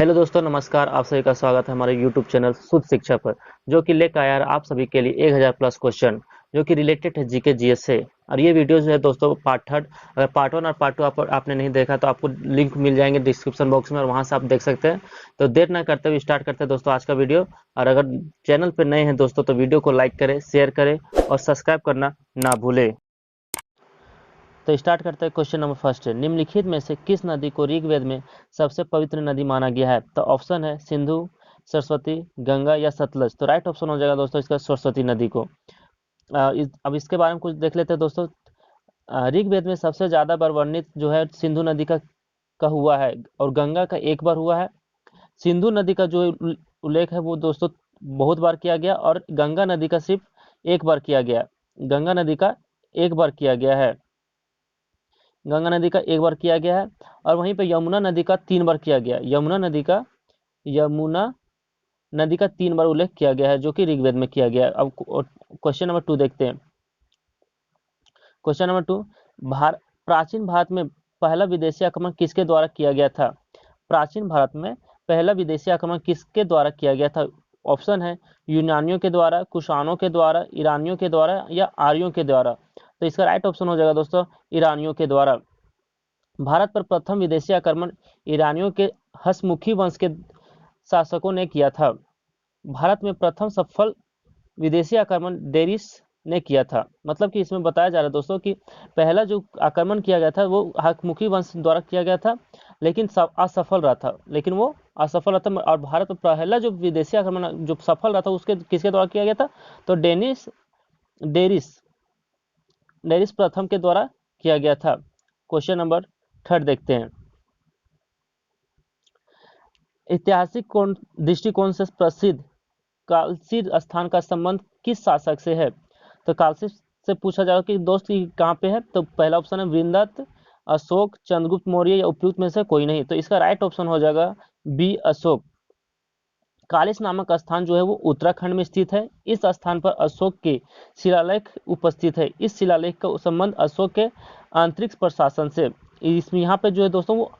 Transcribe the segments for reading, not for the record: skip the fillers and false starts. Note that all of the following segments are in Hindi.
हेलो दोस्तों, नमस्कार। आप सभी का स्वागत है हमारे यूट्यूब चैनल शुद्ध शिक्षा पर, जो कि लेकर आया है आप सभी के लिए 1000 प्लस क्वेश्चन जो कि रिलेटेड है जीके जीएस से। और ये वीडियो जो है दोस्तों पार्ट थर्ड, अगर पार्ट वन और पार्ट टू आपने नहीं देखा तो आपको लिंक मिल जाएंगे डिस्क्रिप्शन बॉक्स में और वहां से आप देख सकते हैं। तो देर ना करते हुए स्टार्ट करते हैं दोस्तों आज का वीडियो। और अगर चैनल पर नए हैं दोस्तों तो वीडियो को लाइक करें, शेयर करें और सब्सक्राइब करना ना भूलें। तो स्टार्ट करते हैं। क्वेश्चन नंबर फर्स्ट है, निम्नलिखित में से किस नदी को ऋग्वेद में सबसे पवित्र नदी माना गया है? तो ऑप्शन है सिंधु, सरस्वती, गंगा या सतलज। तो राइट ऑप्शन हो जाएगा दोस्तों इसका सरस्वती नदी को। अब इसके बारे में कुछ देख लेते हैं दोस्तों। ऋग्वेद में सबसे ज्यादा बार वर्णित जो है सिंधु नदी का हुआ है और गंगा का एक बार हुआ है। सिंधु नदी का जो उल्लेख है वो दोस्तों बहुत बार किया गया और गंगा नदी का सिर्फ एक बार किया गया। गंगा नदी का एक बार किया गया है, गंगा नदी का एक बार किया गया है। और वहीं पे यमुना नदी का 3 बार किया गया। यमुना नदी का 3 बार उल्लेख किया गया है जो कि ऋग्वेद में किया गया है। अब क्वेश्चन नंबर 2 देखते हैं। क्वेश्चन नंबर 2, प्राचीन भारत में पहला विदेशी आक्रमण किसके द्वारा किया गया था? प्राचीन भारत में पहला विदेशी आक्रमण किसके द्वारा किया गया था? ऑप्शन है यूनानियों के द्वारा, कुषाणों के द्वारा, ईरानियों के द्वारा या आर्यों के द्वारा। तो इसका राइट ऑप्शन हो जाएगा दोस्तों ईरानियों के द्वारा। भारत पर प्रथम विदेशी आक्रमण ईरानियों के हसमुखी वंश के शासकों ने किया था। भारत में प्रथम सफल विदेशी आक्रमण डेरिस ने किया था। मतलब कि इसमें बताया जा रहा है दोस्तों कि पहला जो आक्रमण किया गया था वो हसमुखी वंश द्वारा किया गया था, लेकिन असफल रहा था। और भारत में पहला जो विदेशी आक्रमण जो सफल रहा था उसके किसके द्वारा किया गया था? तो डेरिस डेरिस प्रथम के द्वारा किया गया था। क्वेश्चन नंबर 3 देखते हैं। ऐतिहासिक दृष्टिकोण से प्रसिद्ध कालसी स्थान का संबंध किस शासक से है? तो कालसी से पूछा जाएगा कि दोस्त कहाँ पे है? तो पहला ऑप्शन है वृंदत, अशोक, चंद्रगुप्त मौर्य या उपयुक्त में से कोई नहीं। तो इसका राइट ऑप्शन हो जाएगा बी अशोक। कालिस नामक स्थान जो है वो उत्तराखंड में स्थित है। इस स्थान पर अशोक के शिलालेख उपस्थित है। इस शिलालेख का संबंध अशोक के आंतरिक प्रशासन से, इसमें यहाँ पे जो है दोस्तों वो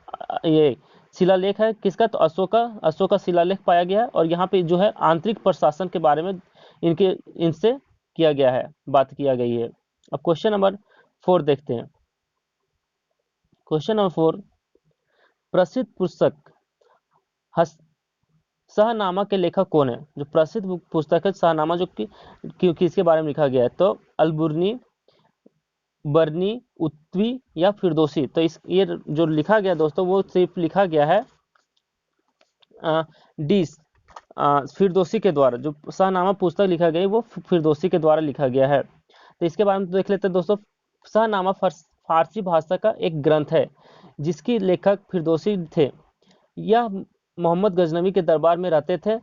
ये शिलालेख है किसका? तो अशोक का शिलालेख पाया गया है और यहाँ पे जो है आंतरिक प्रशासन के बारे में इनसे किया गया है, बात किया गई है। अब क्वेश्चन नंबर 4 देखते हैं। क्वेश्चन नंबर 4, प्रसिद्ध पुस्तक शाहनामा के लेखक कौन है? जो प्रसिद्ध पुस्तक है शाहनामा जो कि किसके बारे में लिखा गया है? तो अलबुर्नी, बर्नी, उत्वी या फिरदौसी। तो ये जो लिखा गया दोस्तों वो सिर्फ लिखा गया है डी फिरदौसी के द्वारा। जो शाहनामा पुस्तक लिखा गया है वो फिरदौसी के द्वारा लिखा गया है। तो इसके बारे में देख लेते हैं दोस्तों। शाहनामा फारसी भाषा का एक ग्रंथ है जिसकी लेखक फिरदौसी थे। यह मोहम्मद गजनवी के दरबार में रहते थे।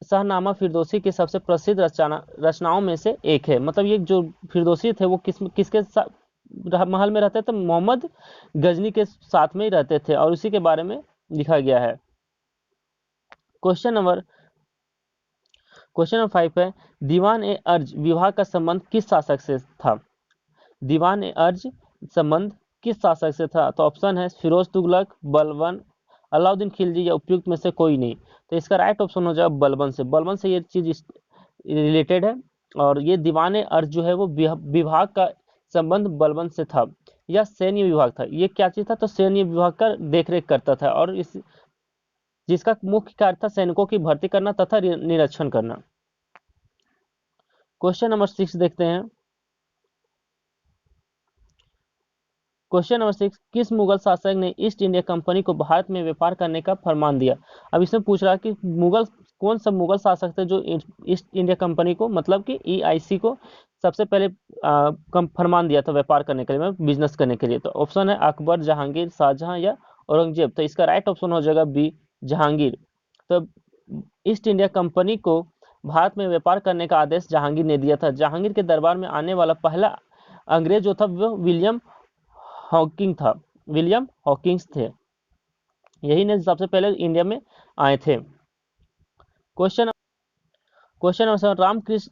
शाहनामा फिरदौसी की सबसे प्रसिद्ध रचनाओं में से एक है। मतलब ये जो फिरदौसी थे वो किसके महल में रहते थे? मोहम्मद गजनी के साथ में ही रहते थे और उसी के बारे में लिखा गया है। क्वेश्चन नंबर 5 है, दीवान ए अर्ज विवाह का संबंध किस शासक से था? दीवान ए अर्ज संबंध किस शासक से था? तो ऑप्शन है फिरोज तुगलक, बलबन, अलाउद्दीन खिलजी या उपयुक्त में से कोई नहीं। तो इसका राइट ऑप्शन हो जाएगा बलबन से। बलबन से ये चीज रिलेटेड है और ये दीवान ए अर्ज जो है वो विभाग का संबंध बलबन से था। यह सैन्य विभाग था। ये क्या चीज था? तो सैन्य विभाग का देखरेख करता था और जिसका मुख्य कार्य था सैनिकों की भर्ती करना तथा निरीक्षण करना। क्वेश्चन नंबर 6 देखते हैं। क्वेश्चन नंबर 6, किस मुगल शासक ने ईस्ट इंडिया कंपनी को भारत में व्यापार करने का फरमान दिया? अब इसमें पूछ रहा है कि कौन सा मुगल शासक थे जो ईस्ट इंडिया कंपनी को, मतलब कि EIC को सबसे पहले फरमान दिया था व्यापार करने के लिए, बिजनेस करने के लिए। तो ऑप्शन है अकबर, जहांगीर, शाहजहां या औरंगजेब। तो इसका राइट ऑप्शन हो जाएगा बी जहांगीर। तो ईस्ट इंडिया कंपनी को भारत में व्यापार करने का आदेश जहांगीर ने दिया था। जहांगीर के दरबार में आने वाला पहला अंग्रेज जो था वो विलियम हॉकिंग्स थे। यही ने सबसे पहले इंडिया में आए थे। क्वेश्चन नंबर 7,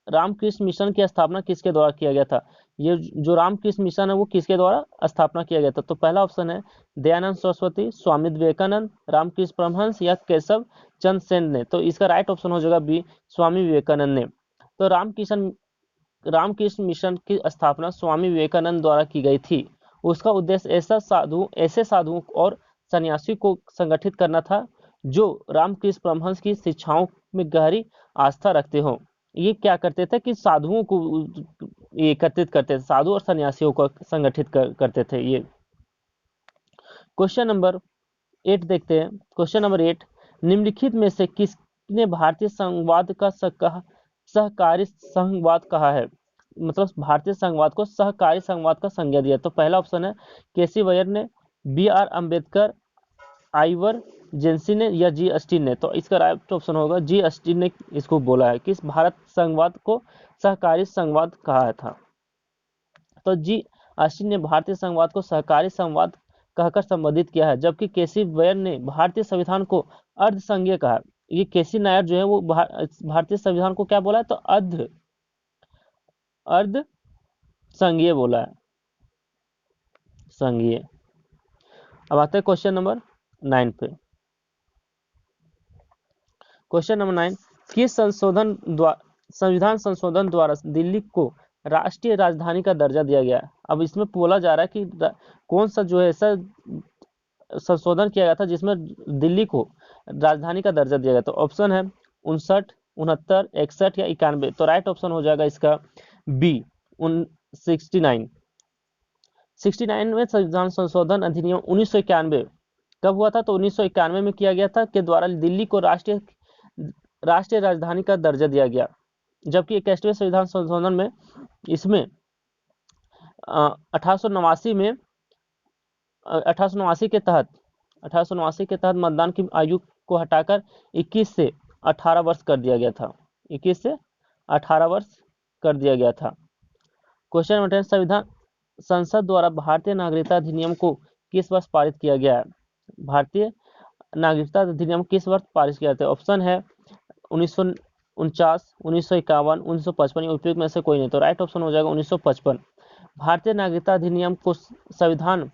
रामकृष्ण मिशन की स्थापना किसके द्वारा किया गया था? ये जो रामकृष्ण मिशन है वो किसके द्वारा स्थापना किया गया था? तो पहला ऑप्शन है दयानंद सरस्वती, स्वामी विवेकानंद, रामकृष्ण परमहंस या केशव चंद्र सेन ने। तो इसका राइट ऑप्शन हो जाएगा बी, स्वामी विवेकानंद ने। तो रामकृष्ण मिशन की स्थापना स्वामी विवेकानंद द्वारा की गई थी। उसका उद्देश्य ऐसे साधुओं और सन्यासी को संगठित करना था जो रामकृष्ण परमहंस की शिक्षाओं में गहरी आस्था रखते हो। ये क्या करते थे कि साधुओं को एकत्रित करते थे, साधु और सन्यासियों को संगठित करते थे ये। क्वेश्चन नंबर 8 देखते हैं। क्वेश्चन नंबर 8, निम्नलिखित में से किसने भारतीय संघवाद का सहकारी संघवाद कहा है? मतलब भारतीय संघवाद को सहकारी संघवाद का संज्ञा दिया। तो पहला ऑप्शन है केसी वयर ने, बी आर अम्बेडकर, आइवर जेंसी ने या जी अस्टिन ने। तो इसका राइट ऑप्शन होगा जी अस्टिन ने इसको बोला है कि इस भारत संघवाद को सहकारी संघवाद कहा था। तो जी अस्टिन ने भारतीय संघवाद को सहकारी संघवाद कहकर संबोधित किया है, जबकि केसी वयर ने भारतीय संविधान को अर्ध संघीय कहा। ये केसी नायर जो है वो भारतीय संविधान को क्या बोला है? तो अर्ध संघीय बोला है, संघीय। अब आते हैं क्वेश्चन नंबर 9 पे। क्वेश्चन नंबर 9, किस संविधान संशोधन द्वारा दिल्ली को राष्ट्रीय राजधानी का दर्जा दिया गया? अब इसमें बोला जा रहा है कि कौन सा जो है ऐसा संशोधन किया गया था जिसमें दिल्ली को राजधानी का दर्जा दिया गया। तो ऑप्शन है 59, 69, 61 या 91। तो राइट ऑप्शन हो जाएगा इसका बी, 69। 69 में संविधान संशोधन अधिनियम 1991 कब हुआ था? तो 1991 में किया गया था, के द्वारा दिल्ली को राष्ट्रीय राजधानी का दर्जा दिया गया। जबकि 21वें संविधान संशोधन में इसमें 1889 के तहत मतदान की आयु को हटाकर 21 से 18 वर्ष कर दिया गया था। 21 से 18 वर्ष कर दिया गया था। क्वेश्चन नंबर 10, संसद द्वारा भारतीय नागरिकता अधिनियम को किस वर्ष पारित किया गया है? भारतीय नागरिकता अधिनियम किस वर्ष पारित किया था? ऑप्शन है 1949, 1951, 1955 उपयुक्त में से कोई नहीं। तो राइट ऑप्शन हो जाएगा 1955। भारतीय नागरिकता अधिनियम को संविधान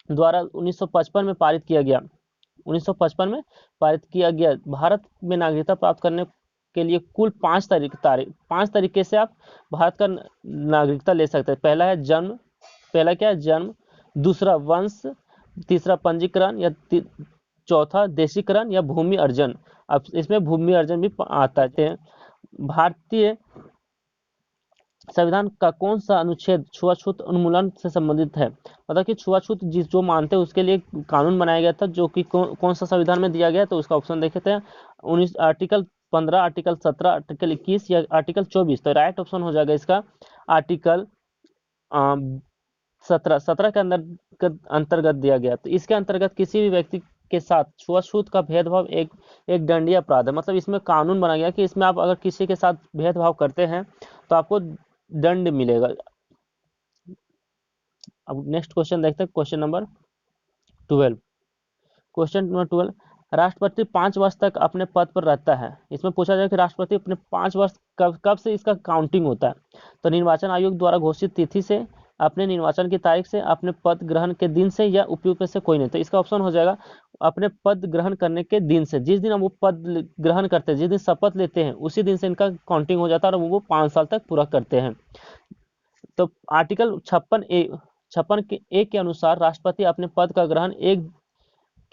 द्वारा 1955 में पारित किया गया। 1955 में पारित किया गया। भारत में नागरिकता प्राप्त करने के लिए कुल 5 तरीके से आप भारत का नागरिकता ले सकते हैं। पहला क्या है? जन्म, दूसरा वंश, तीसरा पंजीकरण या चौथा देशीकरण या भूमि अर्जन। अब इसमें भूमि अर्जन भी आता है। भारतीय संविधान का कौन सा अनुच्छेद छुआछूत उन्मूलन से संबंधित है? मतलब कि छुआछूत जो मानते हैं उसके लिए कानून बनाया गया था, जो कि कौन सा संविधान में दिया गया? तो उसका ऑप्शन देखे हैं 19 आर्टिकल 15, आर्टिकल 17, आर्टिकल 21 या आर्टिकल 24। तो राइट ऑप्शन हो जाएगा इसका आर्टिकल 17 के अंतर्गत दिया गया। तो इसके अंतर्गत किसी भी व्यक्ति के साथ छुआछूत का भेदभाव एक दंडनीय अपराध है। मतलब इसमें कानून बना गया कि इसमें आप अगर किसी के साथ भेदभाव करते हैं तो आपको दंड मिलेगा। अब नेक्स्ट क्वेश्चन देखते हैं, क्वेश्चन नंबर 12। क्वेश्चन नंबर 12, राष्ट्रपति 5 वर्ष तक अपने पद पर रहता है। इसमें पूछा जाए कि राष्ट्रपति अपने 5 वर्ष कब से इसका काउंटिंग होता है? तो निर्वाचन आयोग द्वारा घोषित तिथि से, अपने निर्वाचन की तारीख से, अपने पद ग्रहण के दिन से या उपयुक्त में से कोई नहीं। तो इसका ऑप्शन हो जाएगा अपने पद ग्रहण करने के दिन से। जिस दिन हम वो पद ग्रहण करते हैं, जिस दिन शपथ लेते हैं, उसी दिन से इनका काउंटिंग हो जाता है और वो 5 साल तक पूरा करते हैं। तो आर्टिकल 56 के ए के अनुसार राष्ट्रपति अपने पद का ग्रहण एक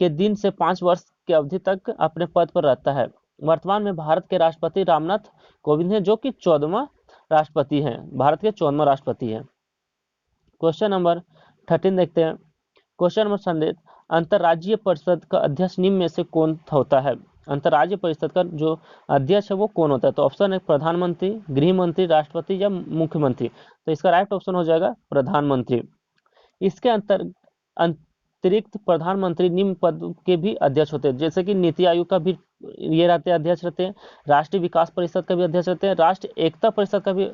के दिन से 5 वर्ष की अवधि तक अपने पद पर रहता है। वर्तमान में भारत के राष्ट्रपति रामनाथ कोविंद हैं, जो कि 14वां राष्ट्रपति हैं, भारत के 14वां राष्ट्रपति हैं। क्वेश्चन नंबर 13 देखते हैं। क्वेश्चन नंबर 13, अंतर्राज्यीय परिषद का अध्यक्ष निम्न में से कौन होता है? अंतर्राज्यीय परिषद का जो अध्यक्ष है वो कौन होता है? तो ऑप्शन है प्रधानमंत्री, गृह मंत्री, राष्ट्रपति या मुख्यमंत्री। तो इसका राइट ऑप्शन हो जाएगा प्रधानमंत्री। इसके अतिरिक्त प्रधानमंत्री निम्न पद के भी अध्यक्ष होते हैं, जैसे कि नीति आयोग का भी ये रहते हैं, अध्यक्ष रहते हैं, राष्ट्रीय विकास परिषद का भी अध्यक्ष रहते हैं, राष्ट्रीय एकता परिषद का भी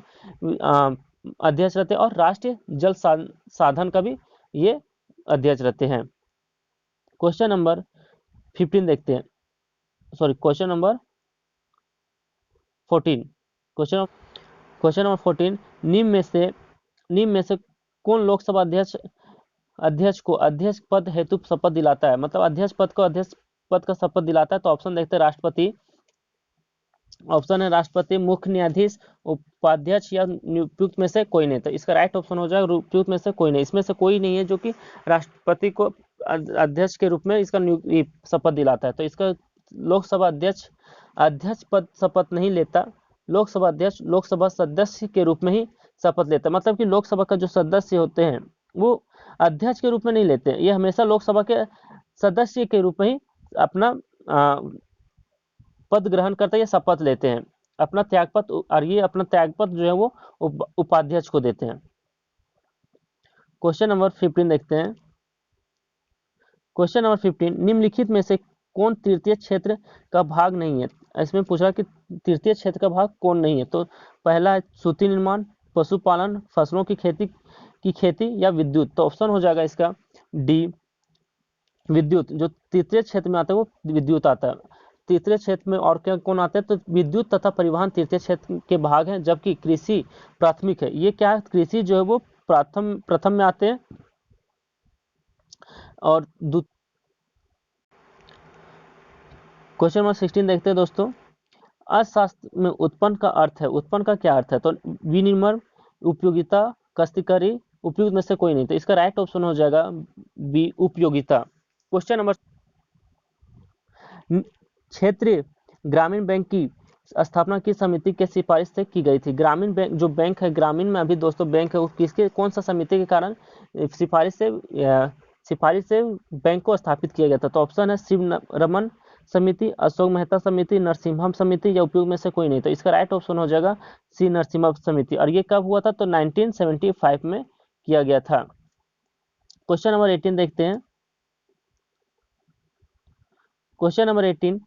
अध्यक्ष रहते हैं और राष्ट्रीय जल साधन का भी ये अध्यक्ष रहते हैं। क्वेश्चन नंबर 15 देखते हैं, sorry question number 14। Question number 14, निम्न में से कौन लोकसभा अध्यक्ष को अध्यक्ष पद हेतु शपथ दिलाता है, मतलब अध्यक्ष पद को अध्यक्ष पद का शपथ दिलाता है? तो ऑप्शन देखते हैं, राष्ट्रपति, ऑप्शन है राष्ट्रपति, मुख्य न्यायाधीश, उपाध्यक्ष या उपयुक्त में से कोई नहीं। तो इसका राइट ऑप्शन हो जाएगा उपयुक्त में से कोई नहीं। इसमें से कोई नहीं है जो कि राष्ट्रपति को अध्यक्ष के रूप में इसका शपथ दिलाता है। तो इसका लोकसभा अध्यक्ष पद शपथ नहीं लेता, लोकसभा अध्यक्ष लोकसभा सदस्य के रूप में ही शपथ लेता है। मतलब कि लोकसभा का जो सदस्य होते हैं वो अध्यक्ष के रूप में नहीं लेते, ये हमेशा लोकसभा के सदस्य के रूप में ही अपना पद ग्रहण करते हैं या शपथ लेते हैं, अपना त्यागपत्र, और ये अपना त्यागपत्र जो है वो उपाध्यक्ष को देते हैं। क्वेश्चन नंबर 15 देखते हैं। क्वेश्चन नंबर 15, निम्नलिखित में से कौन तृतीय क्षेत्र का भाग नहीं है? इसमें पूछा कि तृतीय क्षेत्र का भाग कौन नहीं है। तो पहला है सूती निर्माण, पशुपालन, फसलों की खेती या विद्युत। तो ऑप्शन हो जाएगा इसका डी, विद्युत। जो तृतीय क्षेत्र में आता है वो विद्युत आता है। तृतीय क्षेत्र में और क्या कौन आते हैं? तो विद्युत तथा परिवहन तृतीय क्षेत्र के भाग हैं, जबकि कृषि प्राथमिक है। ये क्या है? कृषि जो है वो प्रथम में आते हैं और क्वेश्चन नंबर 16 देखते हैं दोस्तों। अर्थशास्त्र में उत्पन्न का अर्थ है, उत्पन्न का क्या अर्थ है? तो विनिर्माण, उपयोगिता, काश्तकारी, उपयुक्त में से कोई नहीं। तो इसका राइट ऑप्शन हो जाएगा बी, उपयोगिता। क्वेश्चन नंबर, क्षेत्रीय ग्रामीण बैंक की स्थापना किस समिति के सिफारिश से की गई थी? ग्रामीण बैंक, जो बैंक है ग्रामीण में अभी दोस्तों बैंक है, वो किसके, कौन सा समिति के कारण सिफारिश से बैंक को स्थापित किया गया था? तो ऑप्शन है शिव रमन समिति, अशोक मेहता समिति, नरसिम्हम समिति या उपयोग में से कोई नहीं। तो इसका राइट ऑप्शन हो जाएगा सी, नरसिम्हम समिति। और ये कब हुआ था? तो 1975 में किया गया था। क्वेश्चन नंबर 18 देखते हैं। क्वेश्चन नंबर 18,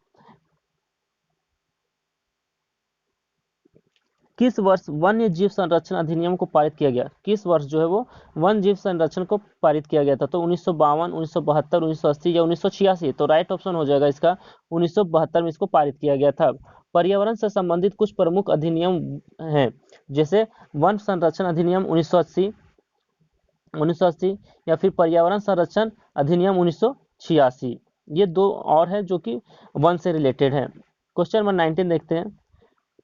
किस वर्ष वन्य जीव संरक्षण अधिनियम को पारित किया गया? किस वर्ष जो है वो वन्य जीव संरक्षण को पारित किया गया था? तो 1952, 1972, 1980 या 1986। तो राइट ऑप्शन हो जाएगा इसका 1972 में इसको पारित किया गया था। पर्यावरण से संबंधित कुछ प्रमुख अधिनियम हैं, जैसे वन संरक्षण अधिनियम 1980 या फिर पर्यावरण संरक्षण अधिनियम 1986। ये दो और है जो कि वन से रिलेटेड है। क्वेश्चन नंबर 19 देखते हैं।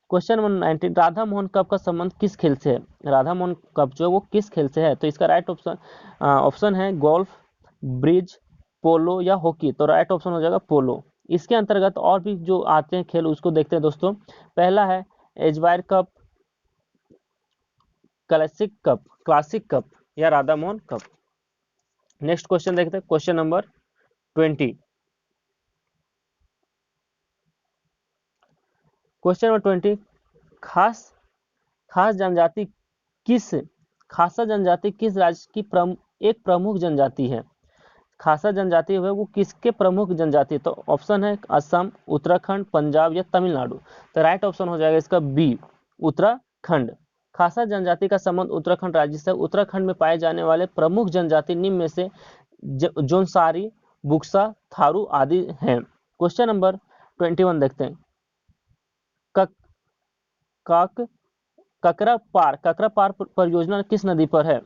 Question number 19, Radha Mohan cup का संबंध किस खेल से है? राधा मोहन कप जो है वो किस खेल से है? तो इसका राइट ऑप्शन है गोल्फ, ब्रिज, पोलो या हॉकी। तो राइट ऑप्शन हो जाएगा पोलो। इसके अंतर्गत और भी जो आते हैं खेल उसको देखते हैं दोस्तों। पहला है एजवायर कप, क्लासिक कप या Radha Mohan cup. Next question देखते हैं, क्वेश्चन नंबर 20। क्वेश्चन नंबर 20, खासा जनजाति किस राज्य की एक प्रमुख जनजाति है? खासा जनजाति है वो किसके प्रमुख जनजाति है? तो ऑप्शन है असम, उत्तराखंड, पंजाब या तमिलनाडु। तो राइट ऑप्शन हो जाएगा इसका बी, उत्तराखंड। खासा जनजाति का संबंध उत्तराखंड राज्य से। उत्तराखंड में पाए जाने वाले प्रमुख जनजाति निम्न में से जोनसारी, बुक्सा, थारू आदि हैं। क्वेश्चन नंबर 21 देखते हैं। ककरा पार परियोजना किस नदी पर है?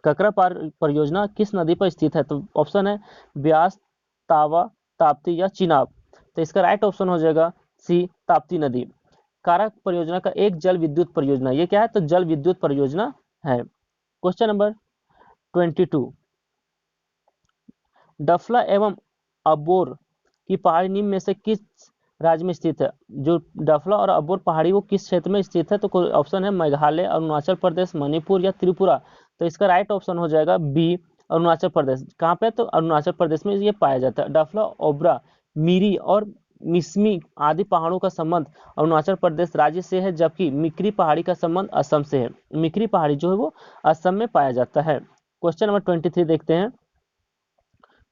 ककरा पार परियोजना किस नदी पर स्थित है? तो ऑप्शन है ब्यास, तावा, ताप्ती या चिनाब। तो इसका राइट ऑप्शन हो जाएगा सी, ताप्ती नदी। कारा परियोजना का एक जल विद्युत परियोजना, ये क्या है? तो जल विद्युत परियोजना है। क्वेश्चन नंबर 22, डफला एवं अबोर की पहाड़ी निम्न में से किस राज्य में स्थित है? जो डफला और अबोर पहाड़ी वो किस क्षेत्र में स्थित है? तो ऑप्शन है मेघालय, अरुणाचल प्रदेश, मणिपुर या त्रिपुरा। तो इसका राइट ऑप्शन हो जाएगा बी, अरुणाचल प्रदेश। कहाँ पे? तो अरुणाचल प्रदेश में ये पाया जाता है। डफला, ओब्रा, मिरी और मिसमी आदि पहाड़ों का संबंध अरुणाचल प्रदेश राज्य से है, जबकि मिकरी पहाड़ी का संबंध असम से है। मिकरी पहाड़ी जो है वो असम में पाया जाता है। क्वेश्चन नंबर 23 देखते हैं।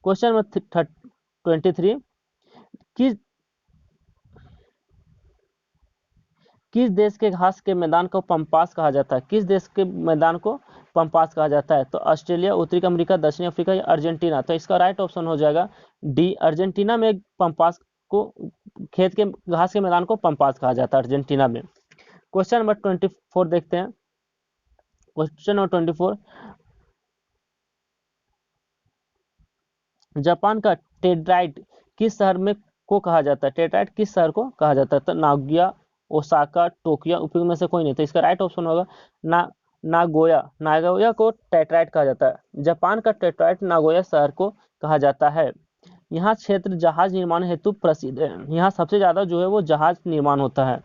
क्वेश्चन नंबर 23, किस देश के घास के मैदान को पंपास कहा जाता है? किस देश के मैदान को पंपास कहा जाता है? तो ऑस्ट्रेलिया, उत्तरी अमेरिका, दक्षिण अफ्रीका या अर्जेंटीना। तो इसका राइट ऑप्शन हो जाएगा डी, अर्जेंटीना में पंपास को, खेत के घास के मैदान को पंपास कहा जाता है अर्जेंटीना में। क्वेश्चन नंबर 24 देखते हैं। क्वेश्चन नंबर 24, जापान का टेट्राइट किस शहर में को कहा जाता है? टेट्राइट किस शहर को कहा जाता है? तो नागोया, ओसाका, टोक्यो, उपयुक्त में से कोई नहीं। तो इसका राइट ऑप्शन होगा ना नागोया। नागोया को टेट्राइट कहा जाता है। जापान का टेट्राइट नागोया शहर को कहा जाता है। यहाँ क्षेत्र जहाज निर्माण हेतु प्रसिद्ध है। यहाँ सबसे ज्यादा जो है वो जहाज निर्माण होता है,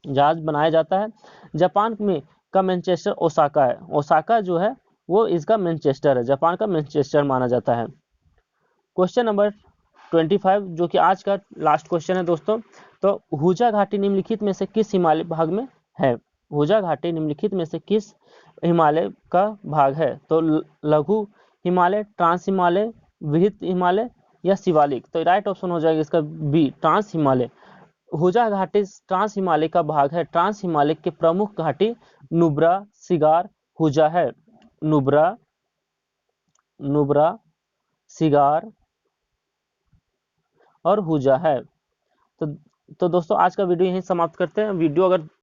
जहाज बनाया जाता है। जापान में का मैनचेस्टर ओसाका है। ओसाका जो है वो इसका मैनचेस्टर है, जापान का मैनचेस्टर माना जाता है। क्वेश्चन नंबर 25 जो कि आज का लास्ट क्वेश्चन है दोस्तों। तो हुजा घाटी निम्नलिखित में से किस हिमालय भाग में है? हुजा घाटी निम्नलिखित में से किस हिमालय का भाग है? तो लघु हिमालय, ट्रांस हिमालय, विहित हिमालय या शिवालिक? तो राइट ऑप्शन हो जाएगा इसका बी, ट्रांस हिमालय। हुजा घाटी ट्रांस हिमालय का भाग है। ट्रांस हिमालय के प्रमुख घाटी नुब्रा, सिगार, हुजा है। नुब्रा, नुब्रा, सिगार और हुजा है। तो दोस्तों आज का वीडियो यहीं समाप्त करते हैं। वीडियो अगर